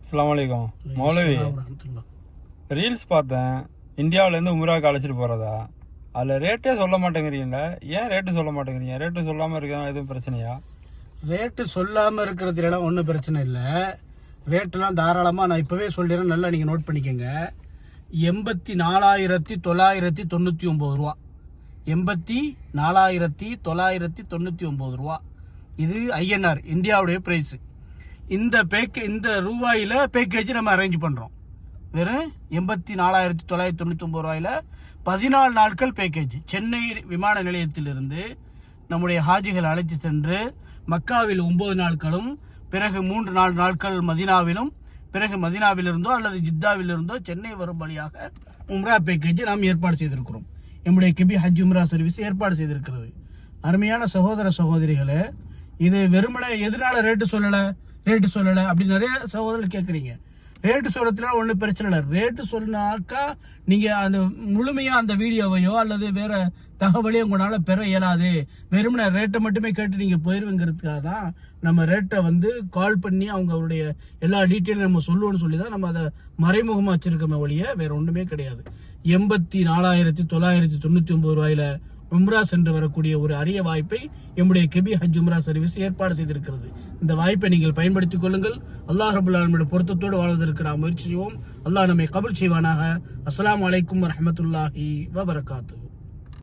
அஸ்ஸலாமு அலைக்கும் மௌலவி. ரீல்ஸ் பார்த்தேன், இந்தியாவிலேருந்து உம்ராவுக்கு அழைச்சிட்டு போகிறதா. அதில் ரேட்டே சொல்ல மாட்டேங்கிறீங்கள, ஏன் ரேட்டு சொல்ல மாட்டேங்கிறீங்க? ரேட்டு சொல்லாமல் இருக்கிறதா எதுவும் பிரச்சனையா? ரேட்டு சொல்லாமல் இருக்கிறதுலாம் ஒன்றும் பிரச்சனை இல்லை. ரேட்டுலாம் தாராளமாக நான் இப்போவே சொல்லிடுறேன், நல்லா நீங்கள் நோட் பண்ணிக்கோங்க. 84,999 ரூபா. 84,999 ரூபா. இது INR, இந்தியாவுடைய ப்ரைஸு. இந்த ரூபாயில் பேக்கேஜ் நம்ம அரேஞ்ச் பண்ணுறோம். வெறும் 84,999 ரூபாயில் 14 நாட்கள் பேக்கேஜ். சென்னை விமான நிலையத்திலிருந்து நம்முடைய ஹாஜிகள் அழைத்து சென்று மக்காவில் 9 நாட்களும், பிறகு 3-4 நாட்கள் மதினாவிலும், பிறகு மதினாவிலிருந்தோ அல்லது ஜித்தாவிலிருந்தோ சென்னை வரும் வழியாக உம்ரா பேக்கேஜை நாம் ஏற்பாடு செய்திருக்கிறோம். நம்முடைய கெபி ஹஜ் உம்ரா சர்வீஸ் ஏற்பாடு செய்திருக்கிறது. அருமையான சகோதர சகோதரிகளே, இது வெறுமனே எதனால ரேட்டு சொல்லலை அப்படின்னு நிறைய சகோதரர்கள் கேட்குறீங்க. ரேட்டு சொல்றதுனால ஒன்றும் பிரச்சனை இல்லை. ரேட்டு சொன்னாக்கா நீங்கள் அந்த முழுமையாக அந்த வீடியோவையோ அல்லது வேற தகவலையும் உங்களால் பெற இயலாது. வெறுமனே ரேட்டை மட்டுமே கேட்டு நீங்கள் போயிருவங்கிறதுக்காக தான் நம்ம ரேட்டை கால் பண்ணி அவங்களுடைய எல்லா டீட்டெயிலும் நம்ம சொல்லுவோம்னு சொல்லி தான் நம்ம அதை மறைமுகமாக வச்சிருக்கோமே ஒழிய வேற ஒன்றுமே கிடையாது. 84,999 ரூபாயில உம்ரா சென்று வரக்கூடிய ஒரு அரிய வாய்ப்பை நம்முடைய கெபி ஹஜ் உம்ரா சர்வீஸ் ஏற்பாடு செய்திருக்கிறது. இந்த வாய்ப்பை நீங்கள் பயன்படுத்திக் கொள்ளுங்கள். அல்லாஹ் ரபுல் ஆலமீனுடைய பொருத்தத்தோடு வாழ்வதற்கு நாம் முயற்சி செய்வோம். அல்லாஹ் நம்மை கபூல் செய்வானாக. அஸ்ஸலாமு அலைக்கும் வரஹ்மத்துல்லாஹி வபரகாத்துஹு.